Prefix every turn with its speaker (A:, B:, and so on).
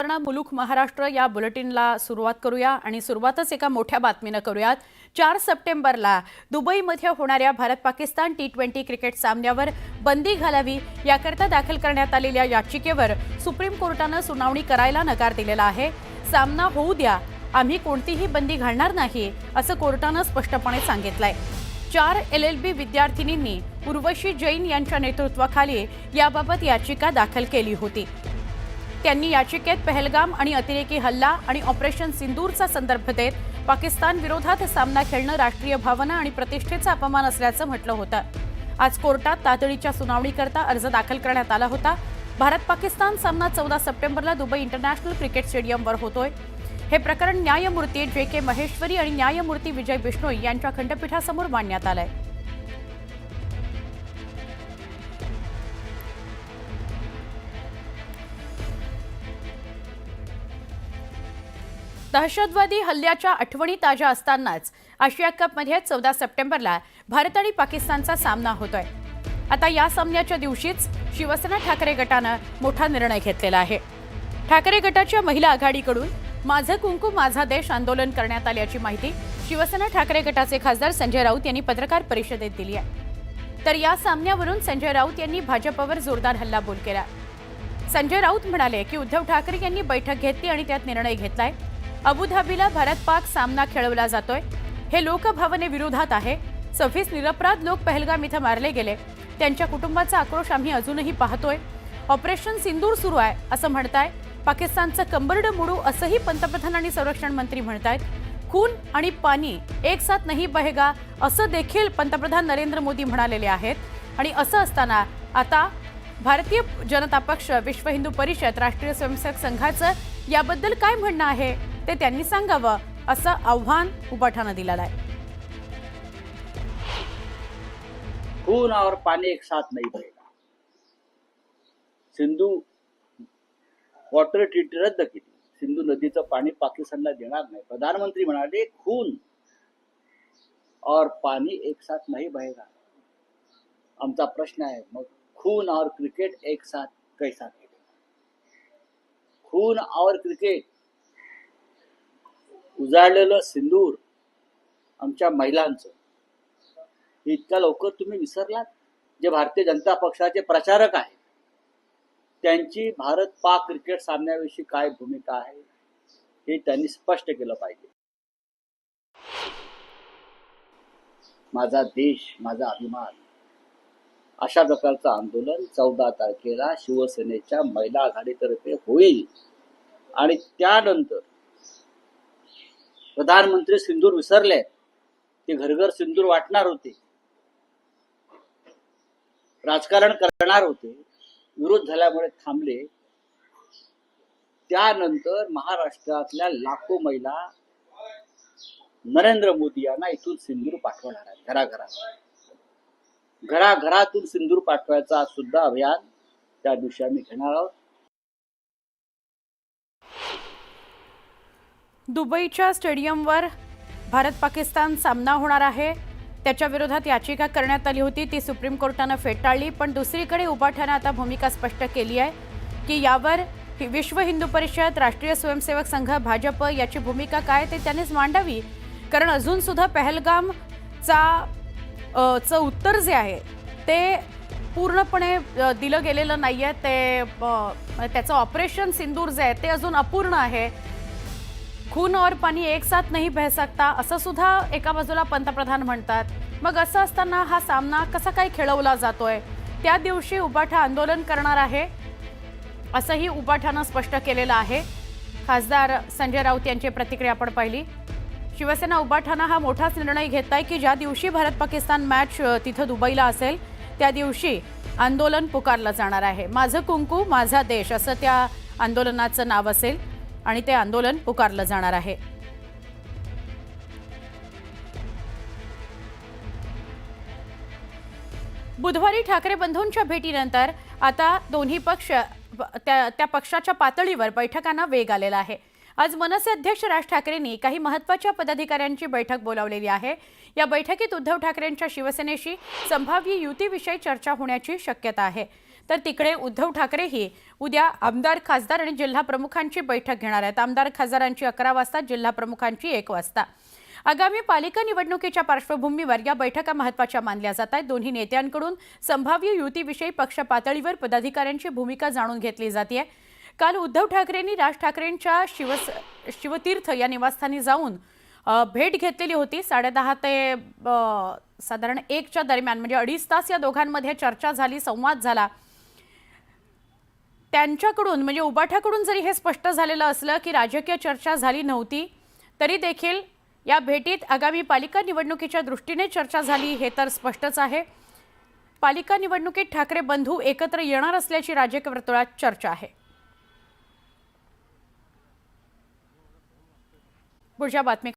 A: सुवर्ण मुलुक महाराष्ट्र या बुलेटिनला सुरुवात करूया आणि सुरुवातच एका मोठ्या बातमीने करूयात। 4 सप्टेंबरला दुबईमध्ये होणाऱ्या भारत-पाकिस्तान टी20 क्रिकेट सामन्यावर बंदी घालावी याकरता दाखल करण्यात आलेल्या याचिकेवर सुप्रीम कोर्टाने सुनावणी करायला नकार दिलेला आहे। सामना होऊ द्या, आम्ही कोणतीही बंदी घालणार नाही असं कोर्टाने स्पष्टपणे सांगितलंय। 4 LLB विद्यार्थिनींनी उर्वशी जैन यांच्या नेतृत्वाखाली याबाबत याचिका दाखल केली होती। त्यांनी याचिकेत पहलगाम आणि अतिरेकी हल्ला आणि ऑपरेशन सिंदूरचा संदर्भ देत पाकिस्तान विरोधात सामना खेळणं राष्ट्रीय भावना आणि प्रतिष्ठेचा अपमान असल्याचं म्हटलं होतं। आज कोर्टात तातडीच्या सुनावणीकरता अर्ज दाखल करण्यात आला होता। भारत-पाकिस्तान सामना 14 सप्टेंबरला दुबई इंटरनॅशनल क्रिकेट स्टेडियमवर होतोय। हे प्रकरण न्यायमूर्ती JK महेश्वरी आणि न्यायमूर्ती विजय बिश्नोई यांच्या खंडपीठासमोर मांडण्यात आलंय। दहशतवादी हल्ल्याच्या आठवणी ताज्या असतानाच आशिया कपमध्ये 14 सप्टेंबरला भारत आणि पाकिस्तानचा सामना होतोय। आता या सामन्याच्या दिवशीच शिवसेना ठाकरे गटाने मोठा निर्णय घेतलेला आहे। ठाकरे गटाच्या महिला आघाडीकडून माझं कुंकू माझा देश आंदोलन करण्यात आल्याची माहिती शिवसेना ठाकरे गटाचे खासदार संजय राऊत यांनी पत्रकार परिषदेत दिली आहे। तर या सामन्यावरून संजय राऊत यांनी भाजपवर जोरदार हल्लाबोल केला। संजय राऊत म्हणाले की उद्धव ठाकरे यांनी बैठक घेतली आणि त्यात निर्णय घेतलाय। अबुधाबीला भारत-पाक सामना खेळवला जातोय, हे लोकभावनेविरोधात आहे। 26 निरपराध लोक पहलगाम इथं मारले गेले, त्यांच्या कुटुंबाचा आक्रोश आम्ही अजूनही पाहतोय। ऑपरेशन सिंदूर सुरू आहे असं म्हणताय, पाकिस्तानचं कंबरडं मोडू असंही पंतप्रधान आणि संरक्षण मंत्री म्हणतायत। खून आणि पाणी एक साथ नहीं बहेगा असं देखील पंतप्रधान नरेंद्र मोदी म्हणालेले आहेत। आणि असं असताना आता भारतीय जनता पक्ष, विश्व हिंदू परिषद, राष्ट्रीय स्वयंसेवक संघाचं याबद्दल काय म्हणणं आहे ते त्यांनी सांगावं असं आव्हान उबाठानं दिलेलं आहे।
B: खून और पानी एक साथ नहीं बहेगा। सिंधू वॉटर ट्रीटी रद्द केली, सिंधू नदीचं पाणी पाकिस्तानला देणार नाही। प्रधानमंत्री म्हणाले खून और पानी एक साथ नहीं बहेगा। आमचा प्रश्न आहे, मग खून और क्रिकेट एक साथ कैसा खेलेगा? खून और क्रिकेट, उजाडलेलं सिंदूर आमच्या महिलांचं, इतक्या लवकर तुम्ही विसरलात? जे भारतीय जनता पक्षाचे प्रचारक आहेत त्यांची भारत पाक क्रिकेट सामन्याविषयी काय भूमिका आहे हे त्यांनी स्पष्ट केलं पाहिजे। माझा देश माझा अभिमान अशा प्रकारचं आंदोलन 14 तारखेला शिवसेनेच्या महिला आघाडीतर्फे होईल आणि त्यानंतर प्रधानमंत्री सिंदूर विसरले, ते घरघर सिंदूर वाटणार होते, राजकारण करणार होते, विरोध झाल्यामुळे थांबले। त्यानंतर महाराष्ट्रातल्या लाखो महिला नरेंद्र मोदी यांना इथून सिंदूर पाठवणार आहेत। घराघरातून सिंदूर पाठवायचा सुद्धा अभियान त्या दिवशी आम्ही घेणार आहोत।
A: दुबईच्या स्टेडियमवर भारत-पाकिस्तान सामना होणार आहे। त्याच्या विरोधात याचिका करण्यात आली होती, ती सुप्रीम कोर्टाने फेटाळली। पण दुसरीकडे उबाठाने आता भूमिका स्पष्ट केली आहे की यावर विश्व हिंदू परिषद, राष्ट्रीय स्वयंसेवक संघ, भाजप याची भूमिका काय ते त्यांनीच मांडावी। कारण अजून सुद्धा पहलगामचा उत्तर जे आहे ते पूर्णपणे दिलं गेलेलं नाहीये। त्याचं ऑपरेशन सिंदूर जे आहे ते अजून अपूर्ण आहे। खून और पानी एक साथ नहीं बह सकता असं सुद्धा एका बाजूला पंतप्रधान म्हणतात। मग असं असताना हा सामना कसा काय खेळवला जातोय? त्या दिवशी उबाठा आंदोलन करणार आहे असंही उबाठानं स्पष्ट केलेलं आहे। खासदार संजय राऊत यांची प्रतिक्रिया आपण पाहिली। शिवसेना उबाठानं हा मोठाच निर्णय घेतलाय की ज्या दिवशी भारत-पाकिस्तान मॅच तिथं दुबईला असेल त्या दिवशी आंदोलन पुकारलं जाणार आहे। माझं कुंकू माझा देश असं त्या आंदोलनाचं नाव असेल आणि ते आंदोलन पुकारलं जाणार आहे। बुधवारी ठाकरे बंधूंच्या भेटीनंतर आता दोन्ही पक्ष त्या पक्षाच्या पातळीवर बैठकांना वेग आलेला आहे। आज मनसे अध्यक्ष राज ठाकरेंनी काही महत्त्वाच्या पदाधिकाऱ्यांची बैठक बोलावलेली आहे। या बैठकीत उद्धव ठाकरेंच्या शिवसेनेशी संभाव्य युतीविषयी चर्चा होण्याची शक्यता आहे। तर तिकडे उद्धव ठाकरेही उद्या आमदार खासदार आणि जिल्हा प्रमुखांची बैठक घेणार आहेत. आमदार खासदारांची 11 वाजता, जिल्हा प्रमुखांची 1 वाजता. आगामी पालिका निवडणुकीच्या पार्श्वभूमीवर या बैठका महत्त्वाच्या मानल्या जात आहेत. दोन्ही नेत्यांकडून संभाव्य युतीविषयी पक्ष पातळीवर पदाधिकाऱ्यांची भूमिका जाणून घेतली जाते. काल उद्धव ठाकरेंनी राज ठाकरेंच्या शिवतीर्थ या निवासस्थानी जाऊन भेट घेतलेली होती. 10:30 ते साधारण 1च्या दरम्यान, म्हणजे 2.5 तास या दोघांमध्ये चर्चा झाली, संवाद झाला. त्यांच्याकडून म्हणजे उबाठाकडून जरी हे स्पष्ट झालेलं असलं की राजकीय चर्चा झाली नव्हती, तरी देखील या भेटीत आगामी पालिका निवडणुकीच्या दृष्टीने चर्चा झाली हे तर स्पष्टच आहे. पालिका निवडणुकीत ठाकरे बंधू एकत्र येणार असल्याची राजकीय वर्तुळात चर्चा आहे. पुढच्या बातमी